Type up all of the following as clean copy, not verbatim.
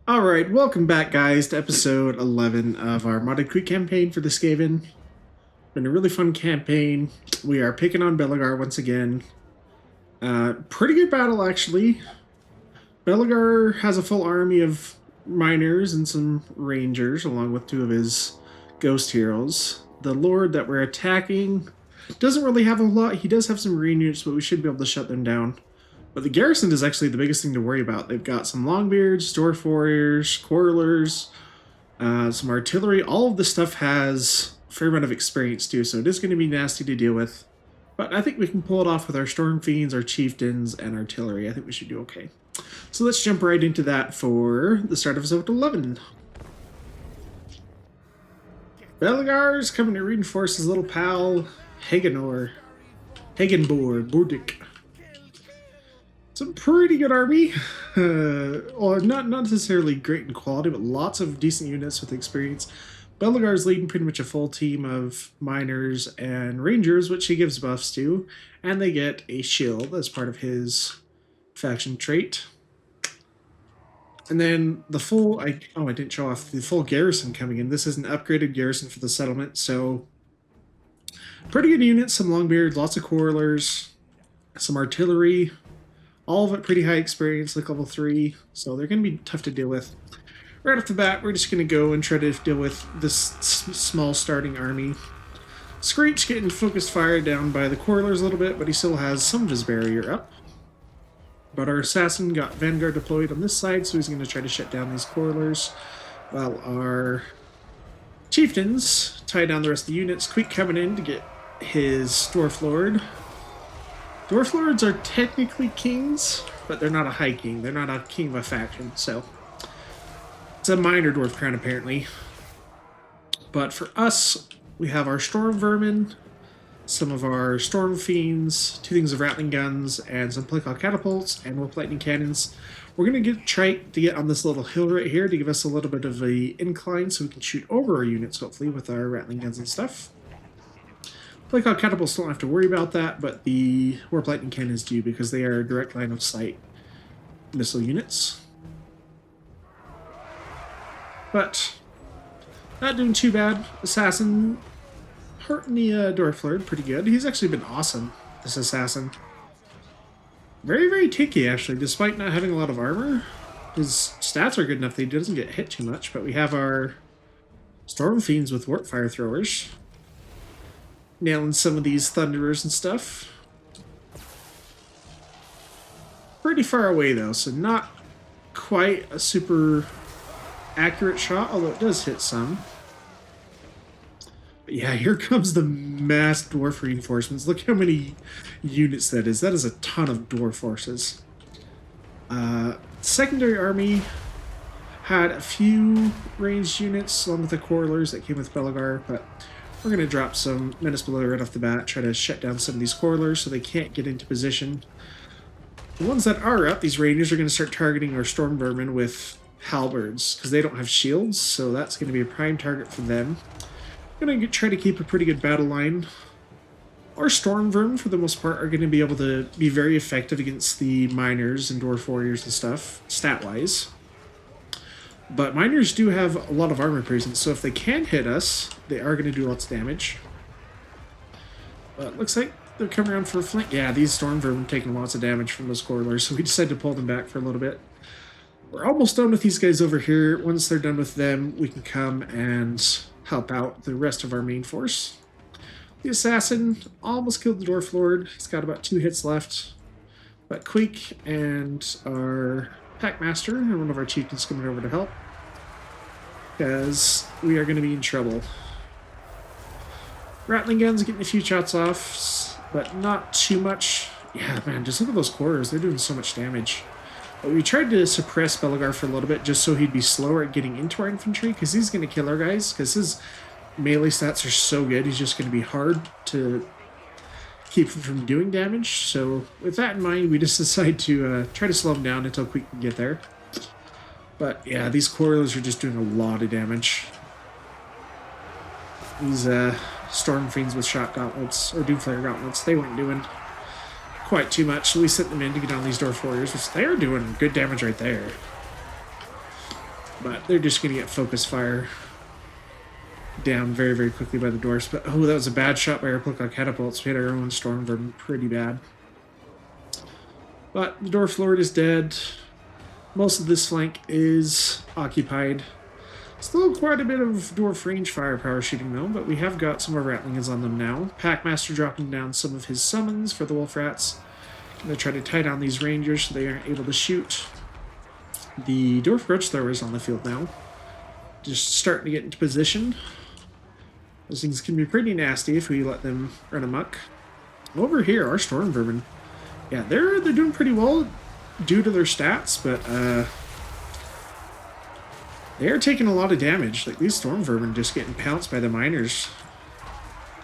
Alright, welcome back guys to episode 11 of our modded Queek campaign for the Skaven. Been a really fun campaign. We are picking on Belagar once again. Pretty good battle actually. Belagar has a full army of miners and some rangers along with two of his ghost heroes. The lord that we're attacking doesn't really have a lot. He does have some marine units, but we should be able to shut them down. But the garrison is actually the biggest thing to worry about. They've got some longbeards, dwarf warriors, quarrelers, some artillery. All of this stuff has a fair amount of experience too, so it is going to be nasty to deal with. But I think we can pull it off with our storm fiends, our chieftains, and artillery. I think we should do okay. So let's jump right into that for the start of episode 11. Belagar's coming to reinforce his little pal, Hagenor. Burdik. It's a pretty good army. Well, not necessarily great in quality, but lots of decent units with experience. Belagar's leading pretty much a full team of miners and rangers, which he gives buffs to, and they get a shield as part of his faction trait. And then the full, I didn't show off the full garrison coming in. This is an upgraded garrison for the settlement, so pretty good units, some longbeards, lots of quarrelers, some artillery. All of it pretty high experience, like level 3, so they're going to be tough to deal with. Right off the bat, we're just going to go and try to deal with this small starting army. Screech getting focused fire down by the quarrelers a little bit, but he still has some of his barrier up. But our assassin got Vanguard deployed on this side, so he's going to try to shut down these quarrelers, while our chieftains tie down the rest of the units. Queek coming in to get his Dwarf Lord. Dwarf Lords are technically kings, but they're not a high king. They're not a king of a faction, so it's a minor dwarf crown apparently. But for us, we have our storm vermin, some of our storm fiends, two things of rattling guns, and some Playcall catapults and warp lightning cannons. We're gonna try to get on this little hill right here to give us a little bit of a incline so we can shoot over our units, hopefully, with our rattling guns and stuff. Playcall catapults don't have to worry about that, but the warp lightning cannons do because they are direct line of sight missile units. But not doing too bad. Assassin hurting the Dwarf Lord pretty good. He's actually been awesome, this assassin. Very, very tanky actually, despite not having a lot of armor. His stats are good enough that he doesn't get hit too much, but we have our storm fiends with warp fire throwers. Nailing some of these thunderers and stuff. Pretty far away though, so not quite a super accurate shot, although it does hit some. But yeah, here comes the mass dwarf reinforcements. Look how many units that is. That is a ton of dwarf forces. Secondary army had a few ranged units along with the quarrelers that came with Belagar, but we're going to drop some Menace Below right off the bat, try to shut down some of these quarrelers so they can't get into position. The ones that are up, these rangers, are going to start targeting our storm vermin with halberds because they don't have shields, so that's going to be a prime target for them. I'm going to try to keep a pretty good battle line. Our storm vermin, for the most part, are going to be able to be very effective against the miners and dwarf warriors and stuff, stat-wise. But miners do have a lot of armor presence, so if they can hit us, they are going to do lots of damage. But looks like they're coming around for a flank. Yeah, these storm vermin are taking lots of damage from those quarrelers, so we decided to pull them back for a little bit. We're almost done with these guys over here. Once they're done with them, we can come and help out the rest of our main force. The assassin almost killed the Dwarf Lord. He's got about 2 hits left. But Queek and our Packmaster and one of our chieftains coming over to help, because we are going to be in trouble. Rattling guns getting a few shots off, but not too much. Yeah, man, just look at those quarters. They're doing so much damage. But we tried to suppress Belagar for a little bit just so he'd be slower at getting into our infantry, because he's going to kill our guys, because his melee stats are so good. He's just going to be hard to keep him from doing damage. So with that in mind, we just decide to try to slow him down until Queek can get there. But yeah, these quarrelers are just doing a lot of damage. These storm fiends with shock gauntlets, or doomflare gauntlets, they weren't doing quite too much, so we sent them in to get on these dwarf warriors, which they are doing good damage right there. But they're just going to get focus fire down very, very quickly by the dwarfs. But, oh, that was a bad shot by our Plicon catapults. We had our own storm vermin pretty bad. But the dwarf lord is dead. Most of this flank is occupied. Still quite a bit of dwarf range firepower shooting though, but we have got some more ratlings on them now. Packmaster dropping down some of his summons for the wolf rats. Gonna try to tie down these rangers so they aren't able to shoot. The dwarf grudge thrower is on the field now. Just starting to get into position. Those things can be pretty nasty if we let them run amok. Over here, our storm vermin. Yeah, they're doing pretty well due to their stats, but they are taking a lot of damage. Like, these storm vermin just getting pounced by the miners.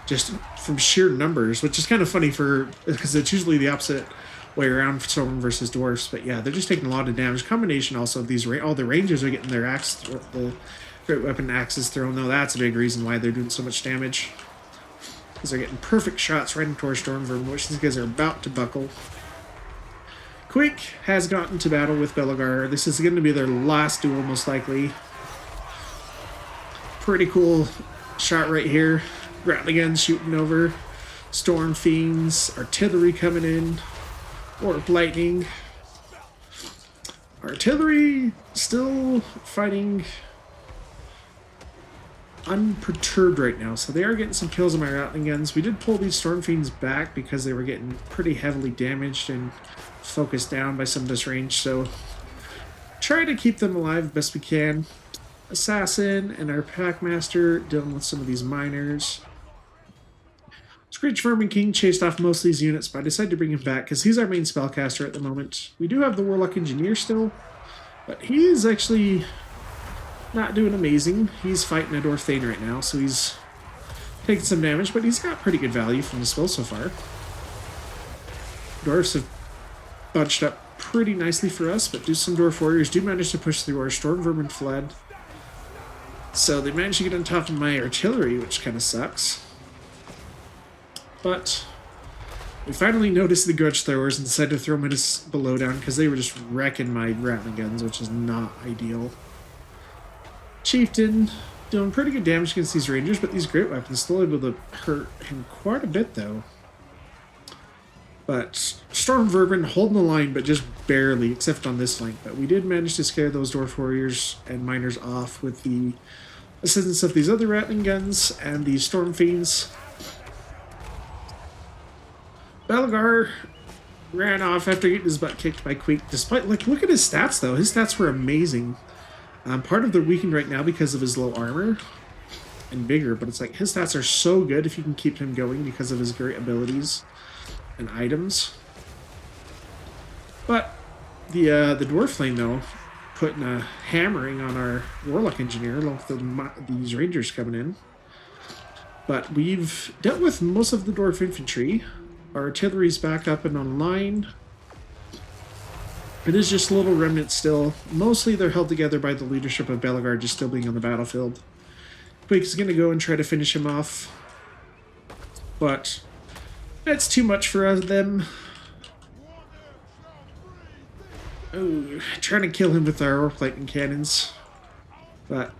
Just from sheer numbers, which is kind of funny because it's usually the opposite way around for storm versus dwarfs. But yeah, they're just taking a lot of damage. Combination also of these, all the rangers are getting their the great weapon axes thrown, though. That's a big reason why they're doing so much damage. Because they're getting perfect shots right into our storm vermin, which these guys are about to buckle. Queek has gotten to battle with Belagar. This is going to be their last duel, most likely. Pretty cool shot right here. Rattling guns shooting over. Storm fiends. Artillery coming in. Orc lightning. Artillery still fighting unperturbed right now, so they are getting some kills on my rattling guns. We did pull these storm fiends back because they were getting pretty heavily damaged and focused down by some of this range, so try to keep them alive best we can. Assassin and our Packmaster dealing with some of these miners. Screech Vermin King chased off most of these units, but I decided to bring him back because he's our main spellcaster at the moment. We do have the Warlock Engineer still, but he is actually not doing amazing. He's fighting a Dwarf Thane right now, so he's taking some damage, but he's got pretty good value from the spell so far. Dwarfs have bunched up pretty nicely for us, but some Dwarf Warriors do manage to push through. Our Storm Vermin fled. So they managed to get on top of my artillery, which kind of sucks. But we finally noticed the grudge throwers and decided to throw them in below down because they were just wrecking my rattling guns, which is not ideal. Chieftain doing pretty good damage against these rangers, but these great weapons still able to hurt him quite a bit though. But Storm Vermin holding the line, but just barely, except on this flank. But we did manage to scare those Dwarf Warriors and Miners off with the assistance of these other rattling guns and these Storm Fiends. Belagar ran off after getting his butt kicked by Queek. Despite, like, look at his stats though. His stats were amazing. Part of they're weakened right now because of his low armor and vigor, but it's like his stats are so good if you can keep him going because of his great abilities and items. But the dwarf lane though, putting a hammering on our warlock engineer along with these rangers coming in. But we've dealt with most of the dwarf infantry. Our artillery's back up and online. It is just a little remnant still. Mostly they're held together by the leadership of Belagar just still being on the battlefield. Queek is going to go and try to finish him off. But that's too much for them. Oh, trying to kill him with our orc lightning cannons. But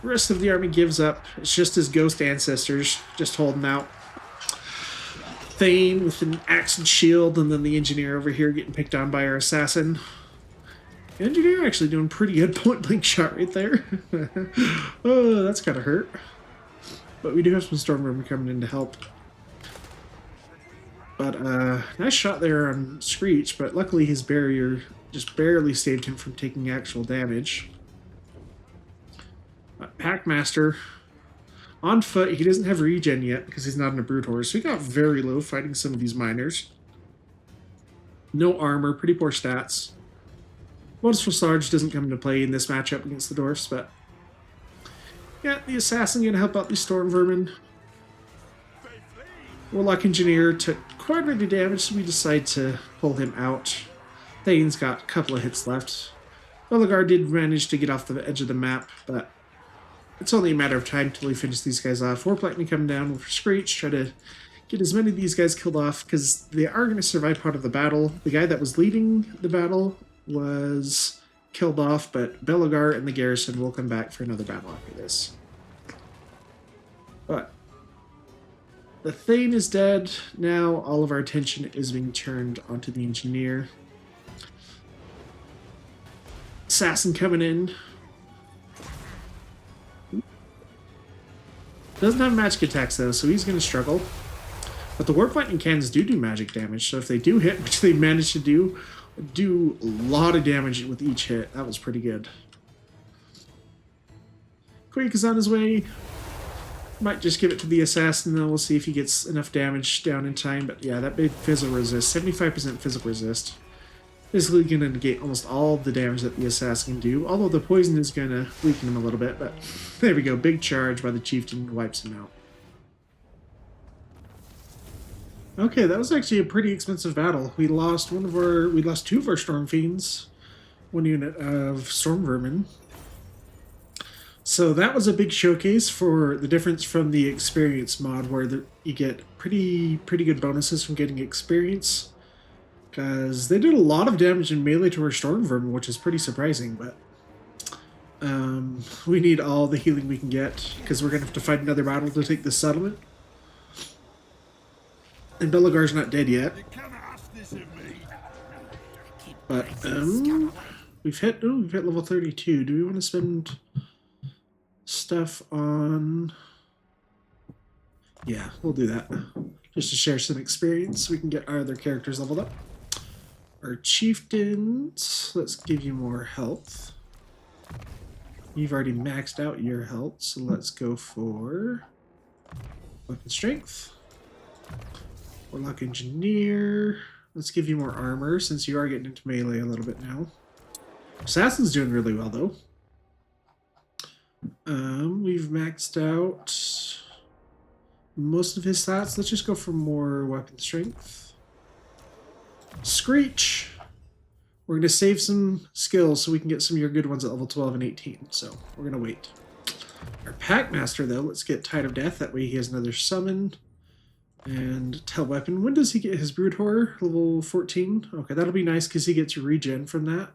the rest of the army gives up. It's just his ghost ancestors just holding out. Thane with an axe and shield, and then the engineer over here getting picked on by our assassin. The engineer actually doing pretty good point-blank shot right there. Oh, that's gotta hurt. But we do have some storm vermin coming in to help. But nice shot there on Screech, but luckily his barrier just barely saved him from taking actual damage. Packmaster on foot. He doesn't have regen yet because he's not in a brute horse, so he got very low fighting some of these miners. No armor, pretty poor stats. Modus Sarge doesn't come into play in this matchup against the dwarfs, but yeah, the assassin gonna help out these storm vermin. Warlock engineer took quite a bit of damage, so we decide to pull him out. Thane's got a couple of hits left. Belagar did manage to get off the edge of the map, but it's only a matter of time till we finish these guys off. Warp lightning coming down with Screech, try to get as many of these guys killed off, because they are going to survive part of the battle. The guy that was leading the battle was killed off, but Belagar and the garrison will come back for another battle after this. But the Thane is dead. Now all of our attention is being turned onto the engineer. Assassin coming in. Doesn't have magic attacks though, so he's going to struggle. But the warp lightning cannons do magic damage, so if they do hit, which they managed to do a lot of damage with each hit. That was pretty good. Queek is on his way. Might just give it to the assassin, though. We'll see if he gets enough damage down in time. But yeah, that big physical resist, 75% physical resist. Basically going to negate almost all the damage that the assassin can do. Although the poison is going to weaken him a little bit. But there we go. Big charge by the chieftain wipes him out. Okay, that was actually a pretty expensive battle. We lost two of our Storm Fiends, one unit of Storm Vermin. So that was a big showcase for the difference from the experience mod, where you get pretty good bonuses from getting experience. Because they did a lot of damage in melee to our Storm Vermin, which is pretty surprising, but we need all the healing we can get, because we're going to have to fight another battle to take this settlement. And Belagar's not dead yet. But we've hit level 32. Do we want to spend stuff on... Yeah, we'll do that. Just to share some experience. We can get our other characters leveled up. Our chieftains, let's give you more health. You've already maxed out your health, so let's go for weapon strength. Warlock engineer. Let's give you more armor, since you are getting into melee a little bit now. Assassin's doing really well, though. We've maxed out most of his stats. Let's just go for more weapon strength. Screech. We're going to save some skills so we can get some of your good ones at level 12 and 18. So we're going to wait. Our Packmaster, though, let's get Tide of Death. That way he has another summon. And Tell Weapon. When does he get his Brood Horror? Level 14? Okay, that'll be nice because he gets regen from that.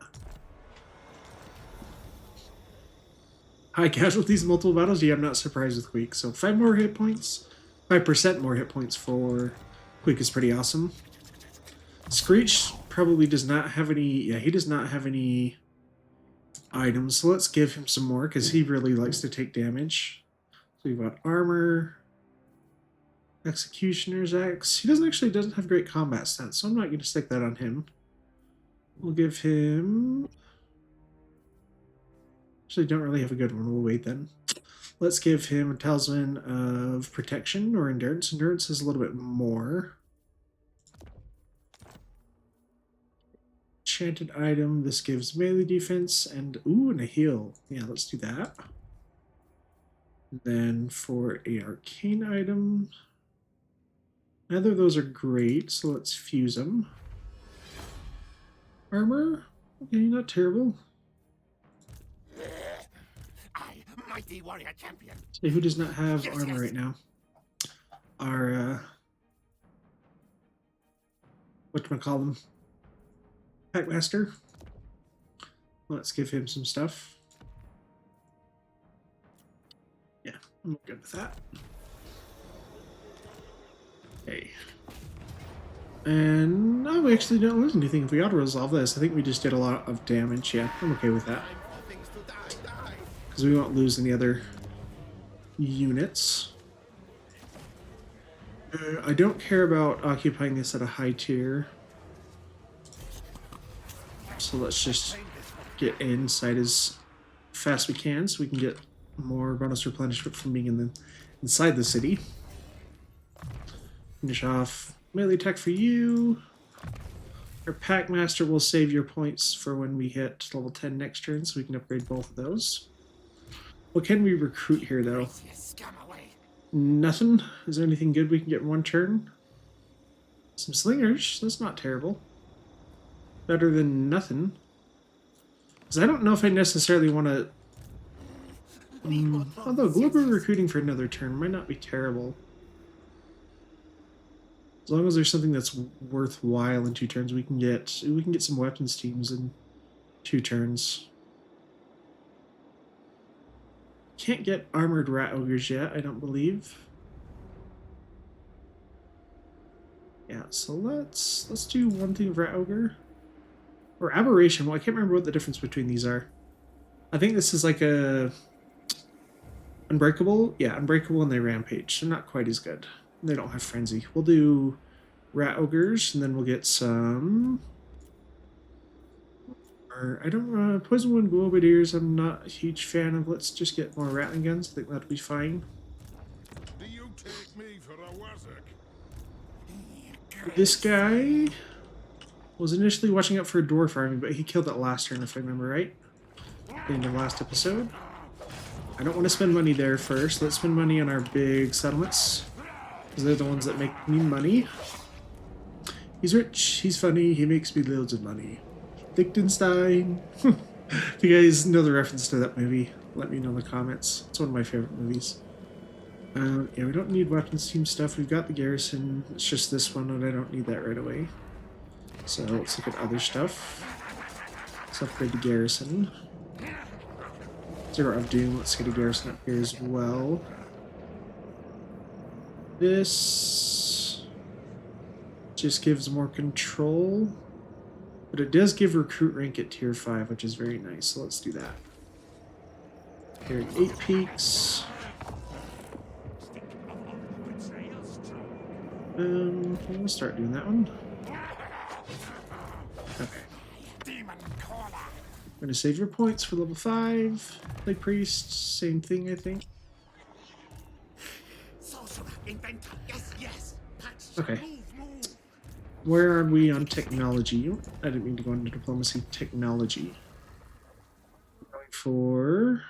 High casualties in multiple battles? Yeah, I'm not surprised with Queek. So 5 more hit points. 5% more hit points for Queek is pretty awesome. Screech probably does not have any... Yeah, he does not have any items. So let's give him some more because he really likes to take damage. So we've got armor... Executioner's Axe. He doesn't have great combat stats, so I'm not going to stick that on him. We'll give him... Actually, don't really have a good one. We'll wait then. Let's give him a Talisman of Protection or Endurance. Endurance is a little bit more. Enchanted item. This gives melee defense and... Ooh, and a heal. Yeah, let's do that. Then for a arcane item... Neither of those are great, so let's fuse them. Armor? Okay, not terrible. Mighty warrior champion. So who does not have armor right now? Our, whatchamacallem? Packmaster. Let's give him some stuff. Yeah, I'm good with that. Okay. And no, we actually don't lose anything if we auto-resolve this. I think we just did a lot of damage. Yeah, I'm okay with that. Because we won't lose any other units. I don't care about occupying this at a high tier. So let's just get inside as fast as we can so we can get more bonus replenishment from being inside the city. Finish off melee attack for you. Our Packmaster will save your points for when we hit level 10 next turn, so we can upgrade both of those. What can we recruit here, though? Nothing? Is there anything good we can get in one turn? Some slingers. That's not terrible. Better than nothing. Because I don't know if I necessarily want to... although global recruiting for another turn might not be terrible. As long as there's something that's worthwhile in 2 turns, we can get some weapons teams in 2 turns. Can't get armored rat ogres yet, I don't believe. Yeah, so let's do one thing of rat ogre. Or aberration. Well, I can't remember what the difference between these are. I think this is like a unbreakable. Yeah, unbreakable and they rampage. They're not quite as good. They don't have frenzy. We'll do rat ogres and then we'll get some. Or I don't poison wound bombardiers. I'm not a huge fan of. Let's just get more rattling guns. I think that'll be fine. Do you take me for a wazzock? This guy was initially watching out for a dwarf army, but he killed that last turn, if I remember right. In the last episode. I don't want to spend money there first. Let's spend money on our big settlements. Because they're the ones that make me money. He's rich, he's funny, he makes me loads of money. Liechtenstein. If you guys know the reference to that movie, let me know in the comments. It's one of my favorite movies. Yeah, we don't need weapons team stuff. We've got the garrison. It's just this one, and I don't need that right away. So let's look at other stuff. Let's upgrade the garrison. Zero of Doom. Let's get a garrison up here as well. This just gives more control. But it does give recruit rank at tier 5, which is very nice. So let's do that. Here, 8 peaks. We'll start doing that one. Okay. I'm gonna save your points for level 5. Play priest, same thing, I think. Okay. Where are we on technology? I didn't mean to go into diplomacy. Technology. Going for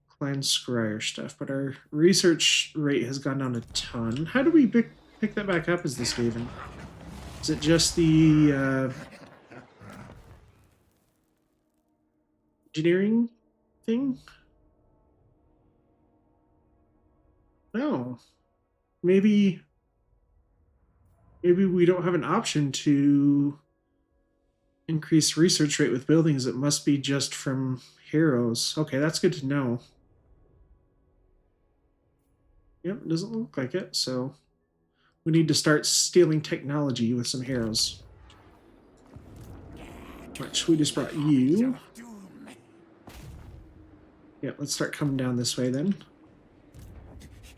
clan scryer stuff, but our research rate has gone down a ton. How do we pick that back up as the Skaven? Is it just the engineering thing? No. Maybe we don't have an option to increase research rate with buildings. It must be just from heroes. Okay, that's good to know. Yep, doesn't look like it, so we need to start stealing technology with some heroes. Which we just brought you. Yeah, let's start coming down this way then.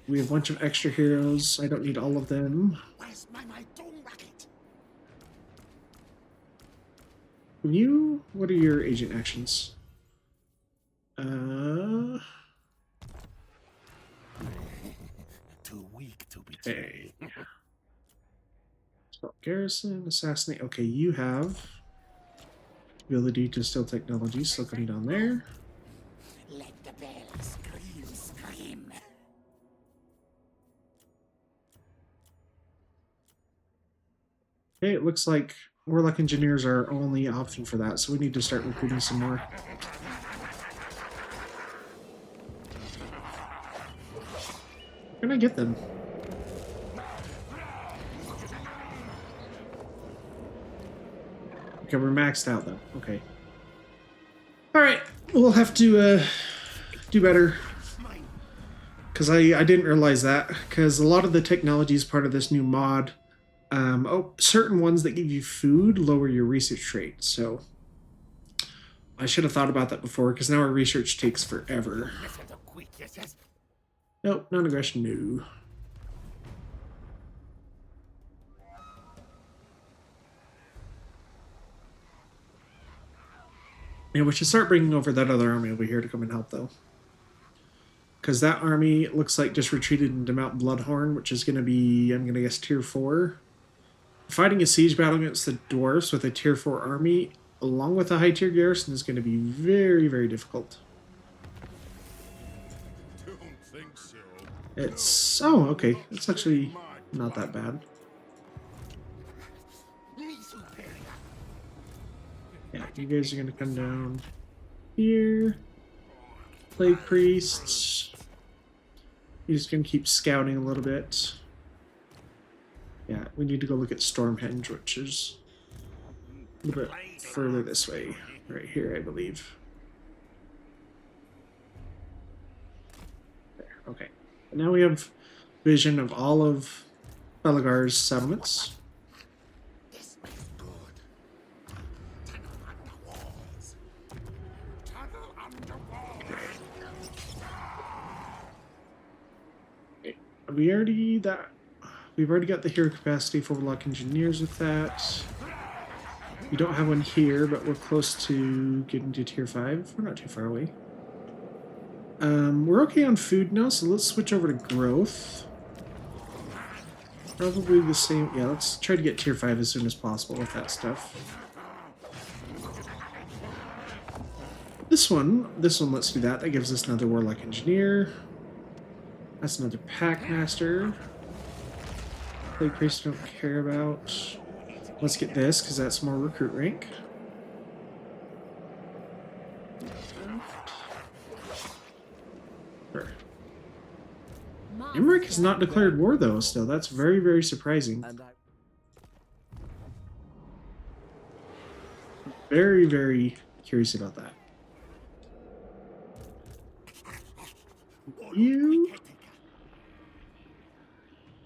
We have a bunch of extra heroes. I don't need all of them. Where's my doom racket? What are your agent actions? Too weak to betray. Okay. So, garrison, assassinate. Okay, you have ability to steal technology, so coming down there. Let the bell scream. Okay, it looks like Warlock Engineers are our only option for that, so we need to start recruiting some more. Where can I get them? Okay, we're maxed out though. Okay. Alright, we'll have to do better. Because I didn't realize that, because a lot of the technology is part of this new mod. Certain ones that give you food lower your research rate, so I should have thought about that before, because now our research takes forever. Nope, non-aggression, no. Yeah, we should start bringing over that other army over here to come and help, though. Because that army looks like just retreated into Mount Bloodhorn, which is going to be, I'm going to guess, tier 4. Fighting a siege battle against the dwarves with a tier 4 army, along with a high tier garrison, is going to be very, very difficult. Don't think so. It's... oh, okay. It's actually not that bad. Yeah, you guys are going to come down here. Plague priests. You're just going to keep scouting a little bit. Yeah, we need to go look at Stormhenge, which is a little bit further this way. Right here, I believe. Okay. And now we have vision of all of Belagar's settlements. This is good. Tunnel under walls. Tunnel under walls. Okay. We've already got the hero capacity for Warlock Engineers with that. We don't have one here, but we're close to getting to tier 5. We're not too far away. We're okay on food now, so let's switch over to growth. Probably the same. Yeah, let's try to get tier 5 as soon as possible with that stuff. This one, let's do that. That gives us another Warlock Engineer. That's another Pack Master. Plague Priest don't care about. Let's get this, because that's more recruit rank. Sure. Emmerich has not declared war, though, still. That's very, very surprising. Very, very curious about that.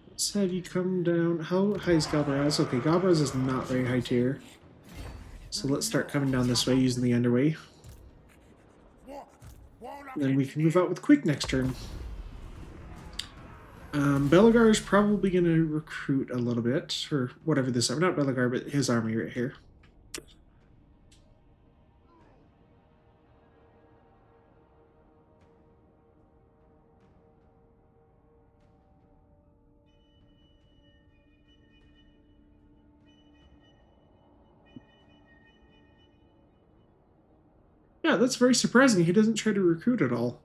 Let's have you come down. How high is Galbaraz? Okay, Galbaraz is not very high tier. So let's start coming down this way using the underway. And then we can move out with Queek next turn. Belagar is probably going to recruit a little bit, or whatever this army, not Belagar, but his army right here. Yeah, that's very surprising. He doesn't try to recruit at all.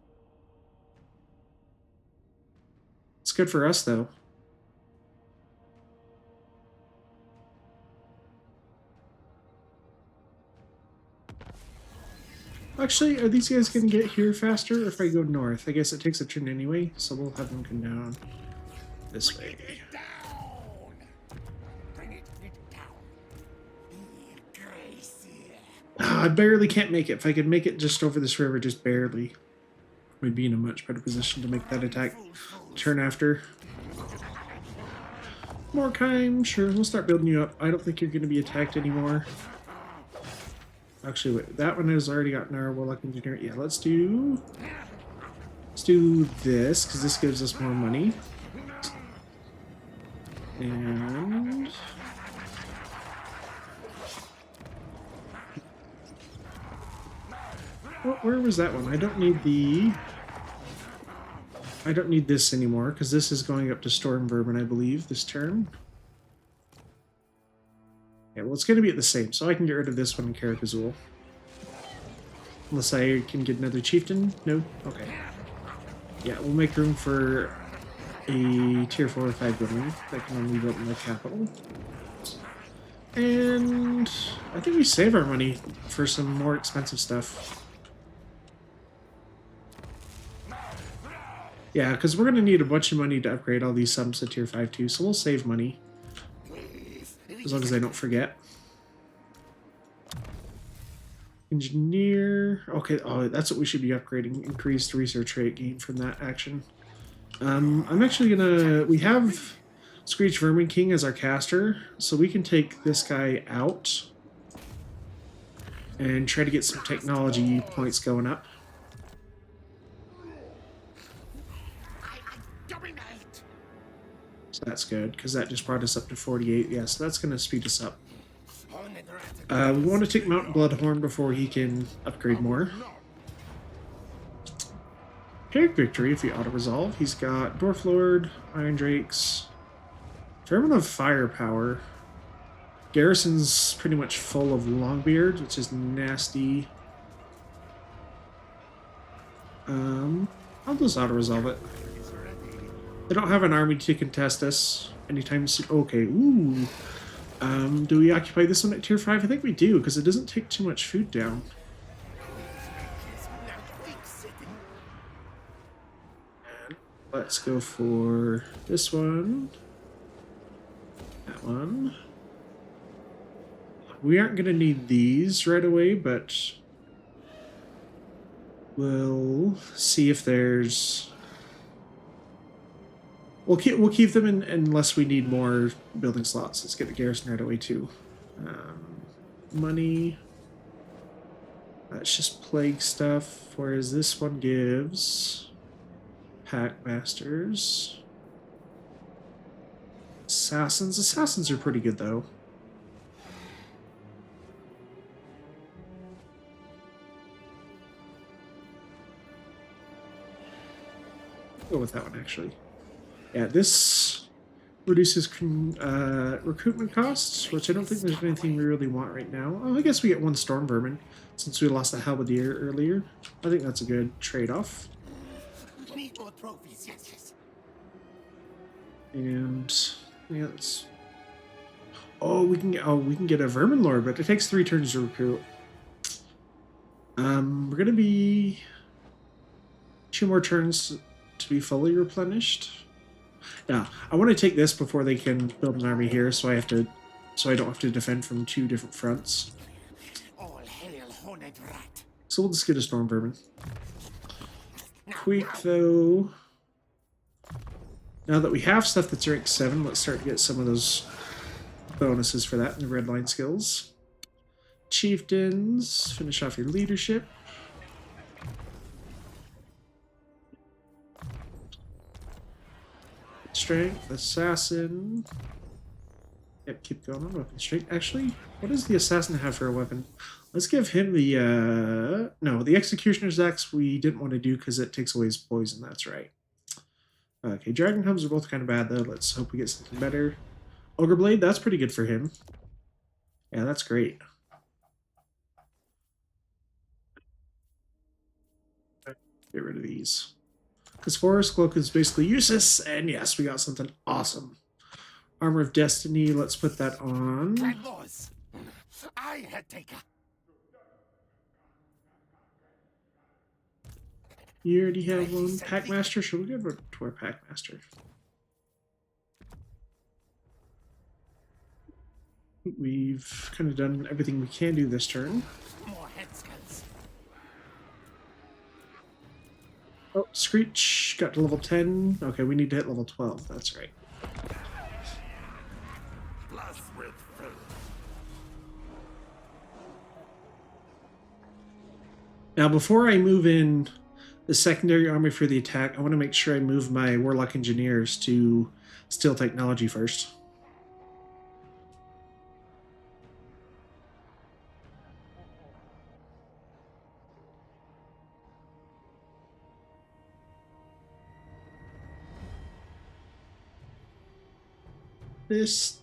It's good for us, though. Actually, are these guys going to get here faster, or if I go north? I guess it takes a turn anyway, so we'll have them come down this way. I barely can't make it. If I could make it just over this river, just barely, we'd be in a much better position to make that attack turn after. Morkheim, sure, we'll start building you up. I don't think you're going to be attacked anymore. Actually, wait, that one has already gotten our Warlock Engineer. Yeah, let's do this, because this gives us more money. And oh, where was that one? I don't need this anymore, because this is going up to Storm Vermin, I believe, this turn. Yeah, well, it's going to be at the same, so I can get rid of this one in Karakazul. Unless I can get another Chieftain? No? Okay. Yeah, we'll make room for a tier 4 or 5 building that can only build in the capital. And I think we save our money for some more expensive stuff. Yeah, because we're going to need a bunch of money to upgrade all these subs to tier 5 too, so we'll save money. As long as I don't forget. Engineer. Okay, oh, that's what we should be upgrading. Increased research rate gain from that action. I'm actually gonna... We have Screech Vermin King as our caster, so we can take this guy out and try to get some technology points going up. So that's good, because that just brought us up to 48. Yeah, so that's going to speed us up. We want to take Mount Bloodhorn before he can upgrade more. Pyrrhic Victory, if he auto-resolve. He's got Dwarf Lord, Iron Drakes, Vermin of Firepower. Garrison's pretty much full of Longbeard, which is nasty. I'll just auto-resolve it. They don't have an army to contest us anytime soon. Okay, ooh. Do we occupy this one at tier 5? I think we do, because it doesn't take too much food down. And let's go for this one. That one. We aren't going to need these right away, but we'll see if there's We'll keep them in unless we need more building slots. Let's get the garrison right away too. Money. That's just plague stuff. Whereas this one gives pack masters. Assassins. Assassins are pretty good though. Go with that one actually. Yeah, this reduces recruitment costs, which I don't think there's anything we really want right now. Oh, I guess we get one storm vermin since we lost the halberdier earlier. I think that's a good trade-off. Need more trophies, yes. And yeah, let's. We can get a vermin lord, but it takes 3 turns to recruit. We're gonna be 2 more turns to be fully replenished. Yeah, I want to take this before they can build an army here, so I don't have to defend from 2 different fronts. All hail, horned rat. So we'll just get a storm vermin. Queek though. Now that we have stuff that's rank 7, let's start to get some of those bonuses for that in the red line skills. Chieftains, finish off your leadership. Strength, assassin. Yep, keep going on weapon strength. Actually, what does the assassin have for a weapon? Let's give him the no, the executioner's axe we didn't want to do because it takes away his poison. That's right. Okay, dragon helms are both kind of bad though. Let's hope we get something better. Ogre blade, that's pretty good for him. Yeah, that's great. Get rid of these. Because Forest Cloak is basically useless, and yes, we got something awesome. Armor of Destiny, let's put that on. I had taken. You already have one. Packmaster, should we go to our Packmaster? We've kind of done everything we can do this turn. More head skulls. Oh, Screech got to level 10. Okay, we need to hit level 12. That's right. Now, before I move in the secondary army for the attack, I want to make sure I move my Warlock Engineers to Steel Technology first. It's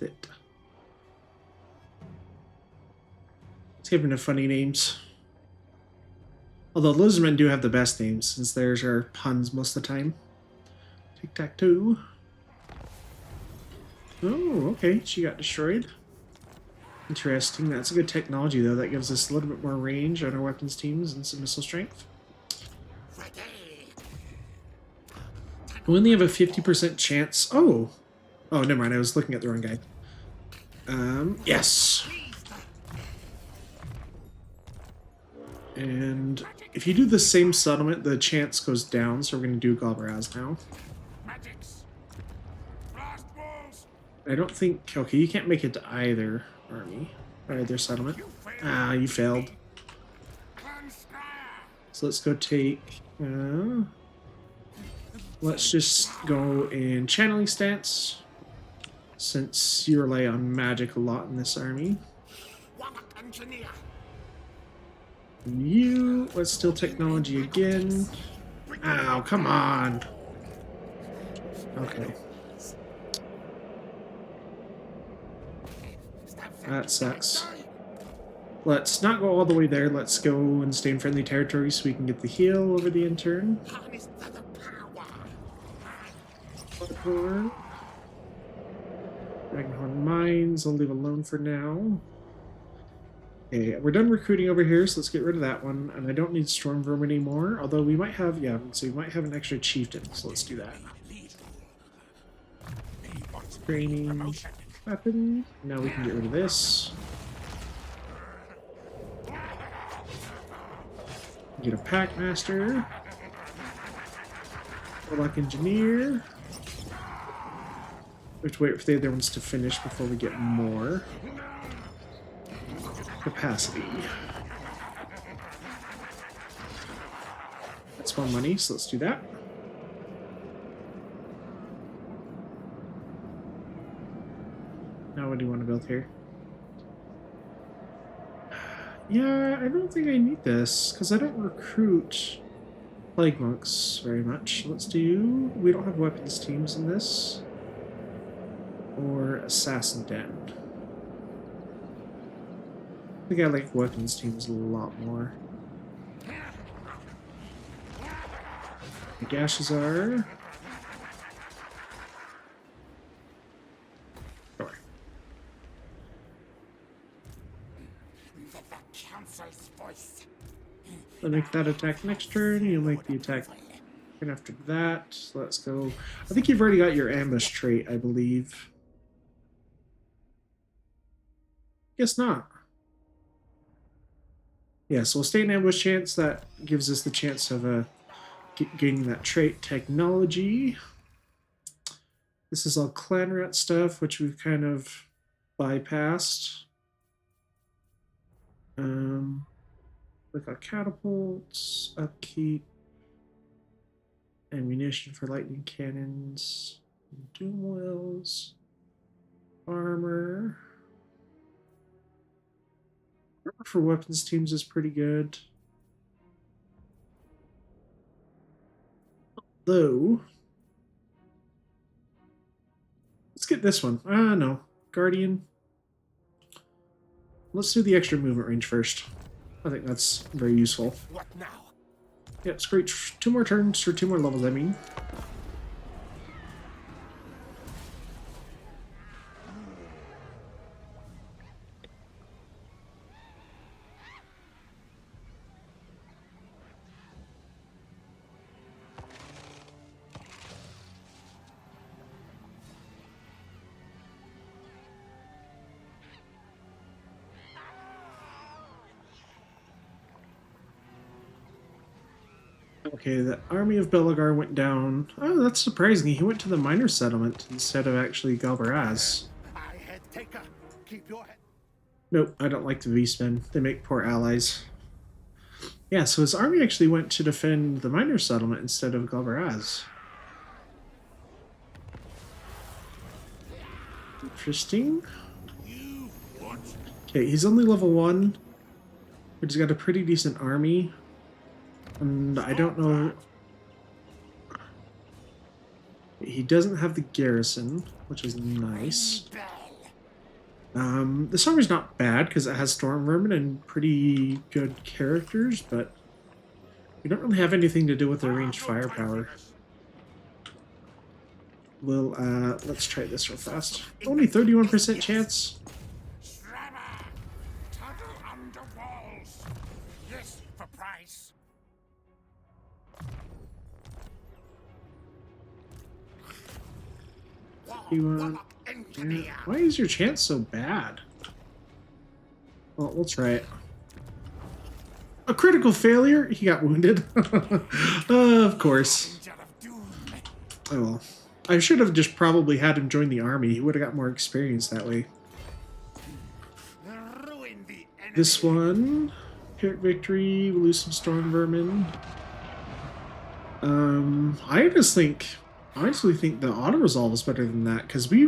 giving it funny names. Although lizardmen do have the best names, since theirs are puns most of the time. Tic-tac-toe. Oh, okay, she got destroyed. Interesting. That's a good technology, though. That gives us a little bit more range on our weapons teams and some missile strength. We only have a 50% chance. Oh, never mind. I was looking at the wrong guy. Yes. And if you do the same settlement, the chance goes down, so we're going to do Galbraaz now. I don't think... Okay, you can't make it to either army, or either settlement. Ah, you failed. So let's go take... let's just go in channeling stance, since you rely on magic a lot in this army. You, let's steal technology again. Ow, come on. Okay. That sucks. Let's not go all the way there. Let's go and stay in friendly territory so we can get the heal over the intern. Dragonhorn Mines, I'll leave alone for now. Okay, we're done recruiting over here, so let's get rid of that one. And I don't need Storm Vermin anymore, although we might have, yeah, so we might have an extra chieftain, so let's do that. Training weapon. Now we can get rid of this. Get a Packmaster. Warlock Engineer. We have to wait for the other ones to finish before we get more capacity. That's more money, so let's do that. Now what do you want to build here? Yeah, I don't think I need this, because I don't recruit Plague Monks very much. Let's do... We don't have weapons teams in this. Or Assassin Den. I think I like weapons teams a lot more. Gashazar. Sure. The council's voice. I'll make that attack next turn. You'll make the attack turn after that. So let's go. I think you've already got your ambush trait, I believe. Guess not. Yeah, so we'll stay in ambush chance. That gives us the chance of gaining that trait technology. This is all clan rat stuff, which we've kind of bypassed. We've got catapults, upkeep, ammunition for lightning cannons, doom wells, armor. Armor for weapons teams is pretty good. Though, let's get this one. Ah, no. Guardian. Let's do the extra movement range first. I think that's very useful. What now? Yeah, it's great. 2 more turns, or 2 more levels, I mean. Okay, the army of Belagar went down. Oh, that's surprising. He went to the minor settlement instead of actually Galbaraz. I head taker. Keep your head. Nope, I don't like the V-Spin. They make poor allies. Yeah, so his army actually went to defend the minor settlement instead of Galbaraz. Interesting. Okay, he's only level 1, but he's got a pretty decent army. And I don't know... He doesn't have the garrison, which is nice. This army's not bad because it has Storm Vermin and pretty good characters, but we don't really have anything to do with their ranged firepower. Well, let's try this real fast. Only 31% chance. Tunnel under walls. Yes, for price. Why is your chance so bad? Well, we'll try it. A critical failure? He got wounded. Of course. Oh well. I should have just probably had him join the army. He would have got more experience that way. This one. Pyrrhic Victory. We lose some Storm Vermin. I honestly think the auto resolve is better than that because we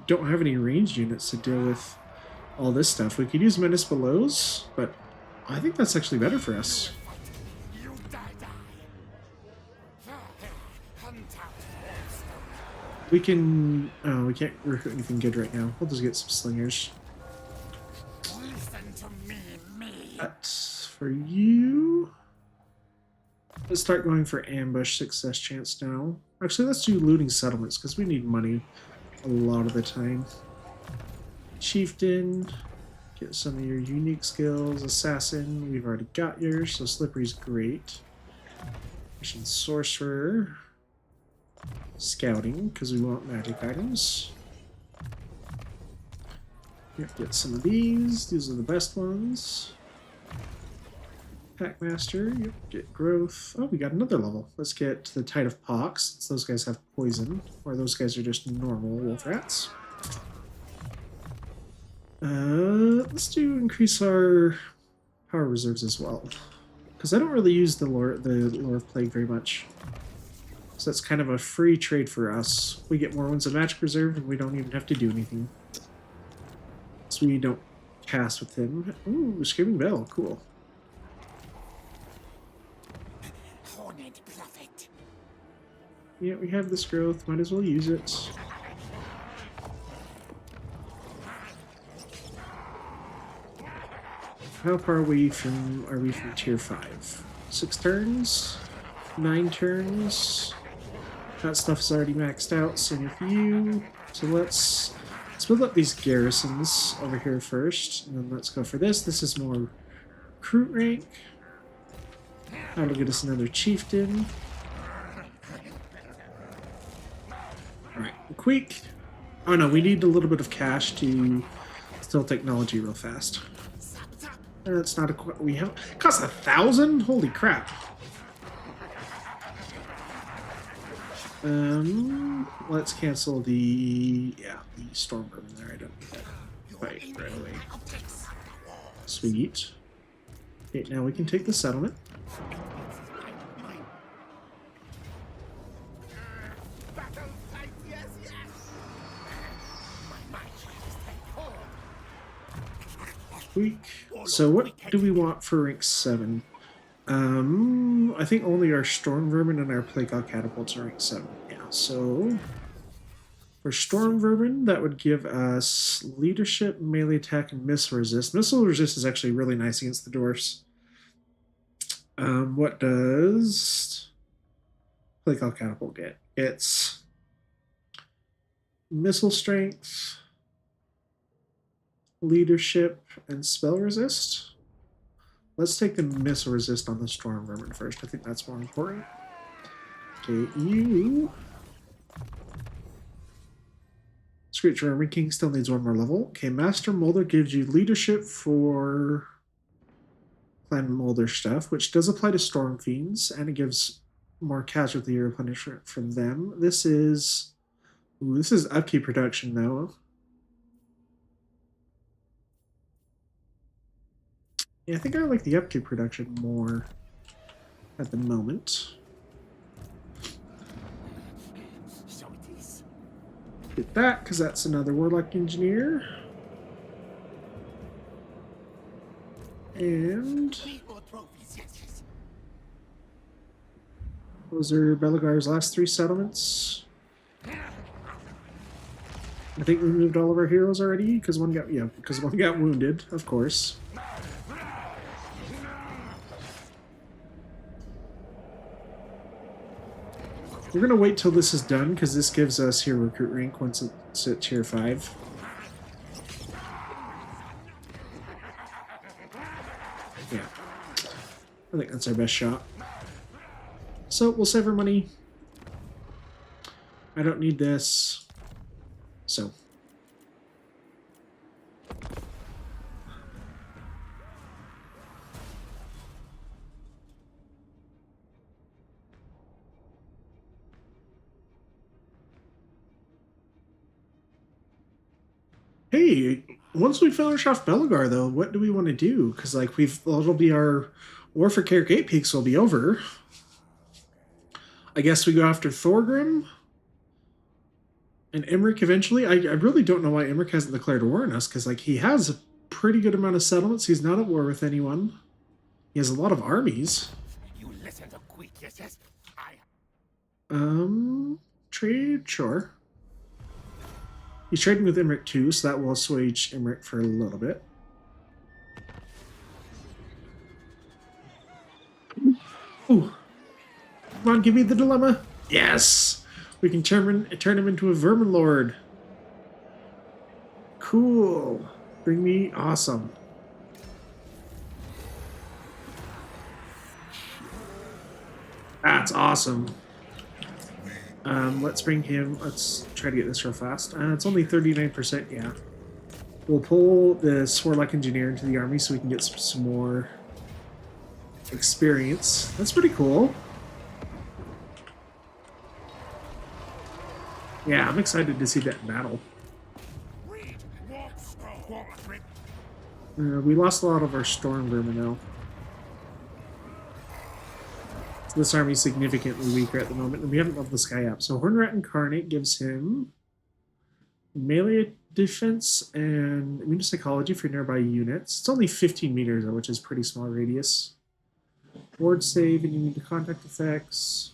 don't have any ranged units to deal with all this stuff. We could use Menace Belows, but I think that's actually better for us. We can... Oh, we can't recruit anything good right now. We'll just get some slingers. Listen to me. That's for you. Let's start going for ambush success chance now. Actually, let's do looting settlements because we need money a lot of the time. Chieftain. Get some of your unique skills. Assassin. We've already got yours, so Slippery's great. Mission Sorcerer. Scouting, because we want magic items. Here, get some of these. These are the best ones. Packmaster, yep, get growth. Oh, we got another level. Let's get the Tide of Pox, since those guys have poison, or those guys are just normal wolf rats. Let's do increase our power reserves as well, because I don't really use the lore of Plague very much. So that's kind of a free trade for us. We get more ones of magic reserve, and we don't even have to do anything. So we don't cast with him. Ooh, Screaming Bell, cool. Yeah, we have this growth. Might as well use it. How far are we from tier 5? 6 turns? 9 turns? That stuff's already maxed out, same with you. So let's build up these garrisons over here first, and then let's go for this. This is more recruit rank. That'll get us another chieftain. Alright, Queek. Oh no, we need a little bit of cash to steal technology real fast. That's not a... we have... costs 1,000? Holy crap. Let's cancel the... yeah, the storm vermin there. I don't need that fight right away. Sweet. Okay, now we can take the settlement. Queek. So what do we want for rank 7? I think only our Storm Vermin and our Plague Catapults are rank 7. Yeah, so for Storm Vermin, that would give us leadership, melee attack, and missile resist. Missile resist is actually really nice against the dwarfs. What does Plague Catapult get? It's missile strength, leadership, and spell resist. Let's take the missile resist on the Storm Vermin first. I think that's more important. Okay, you... Screech Vermin King still needs one more level. Okay, Master Molder gives you leadership for Clan Molder stuff, which does apply to Storm Fiends, and it gives more casualty or punishment from them. This is... ooh, this is upkeep production, though. Yeah, I think I like the upkeep production more at the moment. Get that, because that's another Warlock Engineer. And those are Belagar's last 3 settlements. I think we moved all of our heroes already, because one got wounded, of course. We're going to wait till this is done, because this gives us here recruit rank once it's at tier 5. Yeah. I think that's our best shot. So, we'll save our money. I don't need this. So. Hey, once we finish off Belagar, though, what do we want to do? Because, like, it'll be our War for Carrick 8 Peaks will be over. I guess we go after Thorgrim and Emmerich eventually. I really don't know why Emmerich hasn't declared war on us, because, like, he has a pretty good amount of settlements. He's not at war with anyone. He has a lot of armies. You listen to Queek, yes. Trade, sure. He's trading with Emmerich too, so that will assuage Emmerich for a little bit. Ooh. Come on, give me the dilemma. Yes! We can turn him into a Vermin Lord. Cool. Bring me... awesome. That's awesome. Let's bring him... let's try to get this real fast. It's only 39%, yeah. We'll pull the Warlock Engineer into the army so we can get some more experience. That's pretty cool. Yeah, I'm excited to see that battle. Read what scroll. We lost a lot of our storm vermin now. So this army's significantly weaker at the moment, and we haven't leveled this guy up. So Hornrat Incarnate gives him melee defense and immune psychology for nearby units. It's only 15 meters, though, which is pretty small radius. Ward save and immune to contact effects.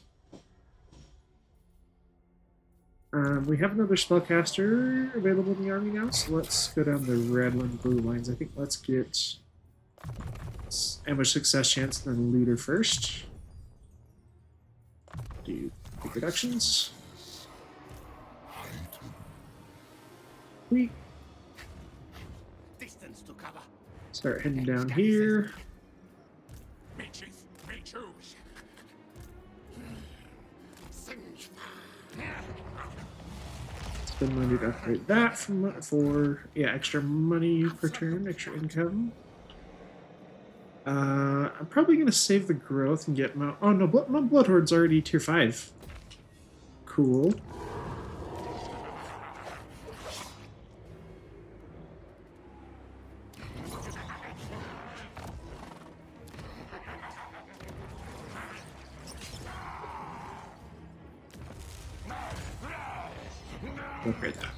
We have another spellcaster available in the army now, so let's go down the red and blue lines. I think let's get ambush success chance, then leader first. Do quick reductions. We Distance to cover. start heading down here. Me choose. Singe. Spend money to upgrade that for extra money per turn, extra income. I'm probably gonna save the growth and get oh no, Bloodhoard's already tier 5. Cool. Upgrade that.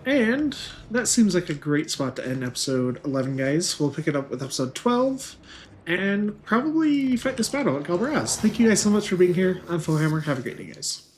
And that seems like a great spot to end episode 11, guys. We'll pick it up with episode 12 and probably fight this battle at Galbraaz. Thank you guys so much for being here. I'm Warhammer. Have a great day, guys.